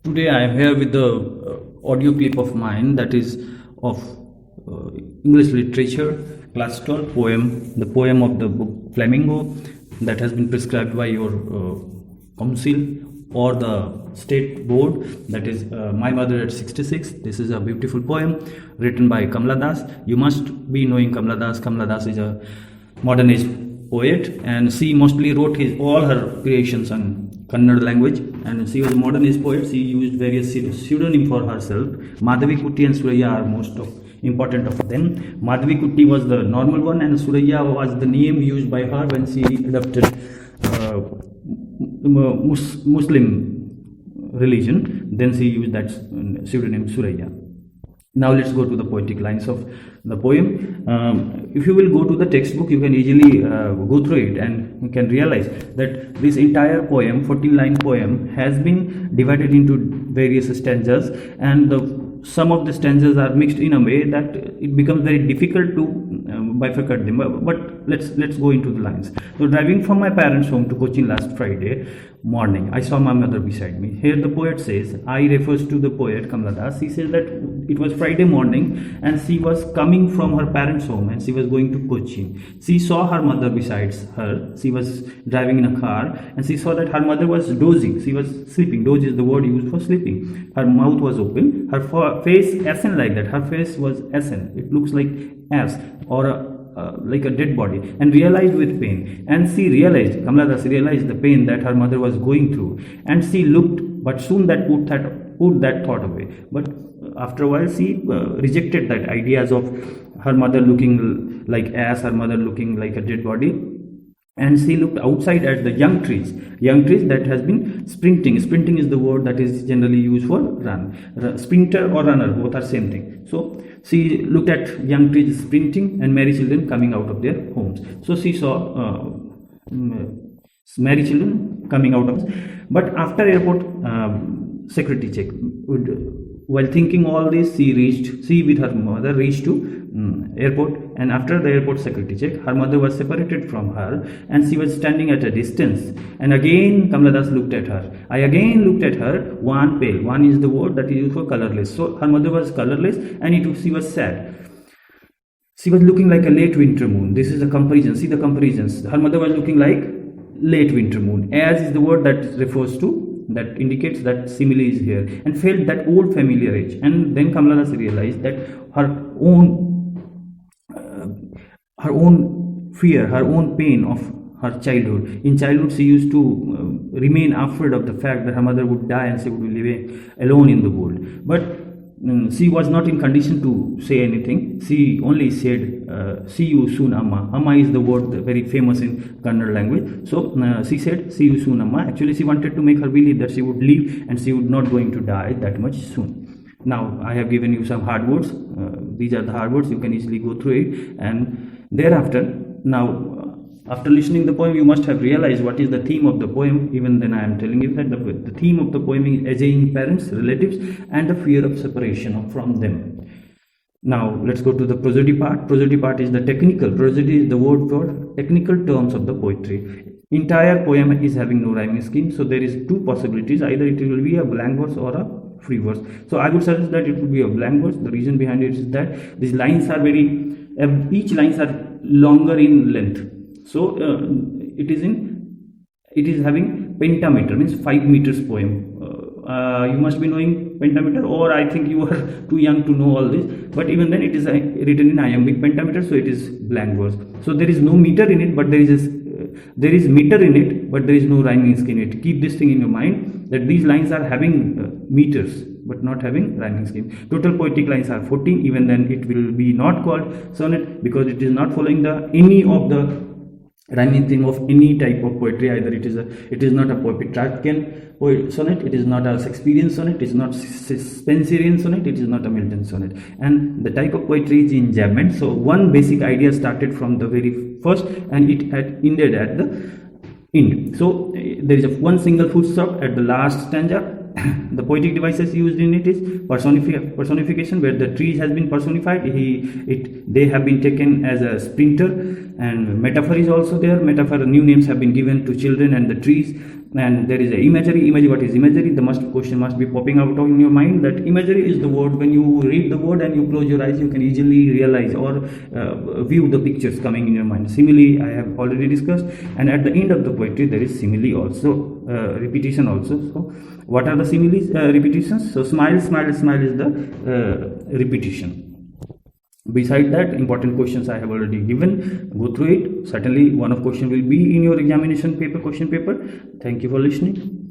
Today I am here with the audio clip of mine that is of English literature, class 12 poem, the poem of the book Flamingo that has been prescribed by your council or the state board, that is My Mother at 66. This is a beautiful poem written by Kamala Das. You must be knowing Kamala Das. Kamala Das is a modern age poet, and she mostly wrote all her creations on Kannada language, and she was a modern age poet. She used various pseudonyms for herself. Madhavi Kutti and Suraya are most important of them. Madhavi Kutti was the normal one, and Suraya was the name used by her when she adopted Muslim religion. Then she used that pseudonym Suraya. Now let's go to the poetic lines of the poem. If you will go to the textbook, you can easily go through it, and you can realize that this entire poem, 14-line poem, has been divided into various stanzas, and some of the stanzas are mixed in a way that it becomes very difficult to bifurcate them. But let's go into the lines. So, driving from my parents' home to Cochin last Friday morning, I saw my mother beside me. Here the poet says, I refers to the poet Kamala Das. He says that it was Friday morning and she was coming from her parents' home and she was going to Cochin. She saw her mother beside her. She was driving in a car and she saw that her mother was dozing. She was sleeping. Doze is the word used for sleeping. Her mouth was open. Her face ashen like that. Her face was ashen. It looks like ass or like a dead body, and realized with pain. And she realized, Kamala Das realized the pain that her mother was going through, and she looked, but soon that put that thought away. But after a while, she rejected that ideas of her mother looking like ass, her mother looking like a dead body. And she looked outside at the young trees that has been sprinting. Sprinting is the word that is generally used for run. Sprinter or runner, both are same thing. So she looked at young trees sprinting and merry children coming out of their homes. So she saw merry children coming out of. But after airport security check, while thinking all this, she with her mother reached to airport, and after the airport security check, her mother was separated from her and she was standing at a distance. And again Kamala Das looked at her. I again looked at her, one pale. One is the word that is used for colorless. So her mother was colorless and she was sad. She was looking like a late winter moon. This is a comparison. See the comparisons. Her mother was looking like late winter moon. As is the word that refers to, that indicates that simile is here, and felt that old familiar age. And then Kamala Das realized that her own fear, her own pain of her childhood. In childhood, she used to remain afraid of the fact that her mother would die and she would live alone in the world. But she was not in condition to say anything. She only said, see you soon, Amma. Amma is the word very famous in Kannada language. So she said, see you soon, Amma. Actually, she wanted to make her believe that she would live and she would not going to die that much soon. Now, I have given you some hard words. These are the hard words. You can easily go through it. And thereafter, after listening the poem, you must have realized what is the theme of the poem. Even then I am telling you that the theme of the poem is aging parents, relatives, and the fear of separation from them. Now let's go to the prosody part. Prosody part is the technical. Prosody is the word for technical terms of the poetry. Entire poem is having no rhyming scheme, so there is two possibilities. Either it will be a blank verse or a free verse. So I would suggest that it would be a blank verse. The reason behind it is that these lines are each lines are longer in length. So it is having pentameter, means 5 meters poem. You must be knowing pentameter, or I think you are too young to know all this. But even then, it is written in iambic pentameter, so it is blank verse. So there is no meter in it, but there is meter in it, but there is no rhyming scheme in it. Keep this thing in your mind that these lines are having meters but not having rhyming scheme. Total poetic lines are 14. Even then, it will be not called sonnet because it is not following any of the rhyming theme of any type of poetry. Either it is not a Petrarchian sonnet, it is not a Shakespearean sonnet, it is not Spenserian sonnet, it is not a Milton sonnet. And the type of poetry is enjambment. So one basic idea started from the very first and it had ended at the end. So there is one single full stop at the last stanza. The poetic devices used in it is personification, where the trees has been personified. They have been taken as a sprinter, and metaphor is also there. Metaphor, new names have been given to children and the trees. and there is a imagery. What is imagery? The question must be popping out in your mind, that imagery is the word, when you read the word and you close your eyes, you can easily realize or view the pictures coming in your mind. Simile I have already discussed, and at the end of the poetry there is simile also, repetition also. So what are the similes, repetitions? So smile is the repetition. Beside that, important questions I have already given. Go through it. Certainly one of question will be in your examination paper, question paper. Thank you for listening.